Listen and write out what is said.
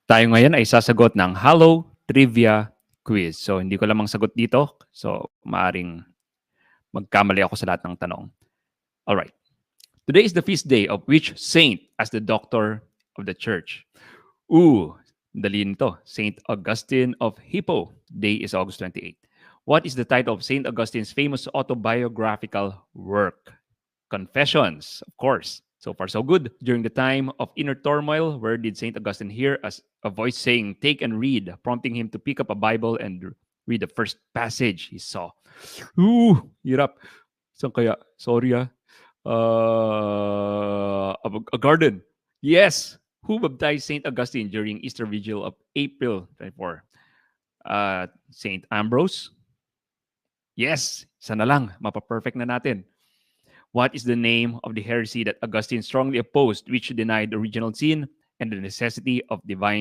Tayo ngayon ay sasagot ng Halo Trivia Quiz. So, hindi ko lamang sagot dito. So, maaring magkamali ako sa lahat ng tanong. Alright. Today is the feast day of which saint as the doctor of the church? Dali nito. Saint Augustine of Hippo. Day is August 28. What is the title of Saint Augustine's famous autobiographical work? Confessions, of course. So far, so good. During the time of inner turmoil, where did St. Augustine hear as a voice saying, "Take and read," prompting him to pick up a Bible and read the first passage he saw? Hirap. Saan kaya? Sorry ah. A garden. Yes. Who baptized St. Augustine during Easter Vigil of April 24? St. Ambrose? Yes. Isa na lang. Mapa-perfect na natin. What is the name of the heresy that Augustine strongly opposed, which denied original sin and the necessity of divine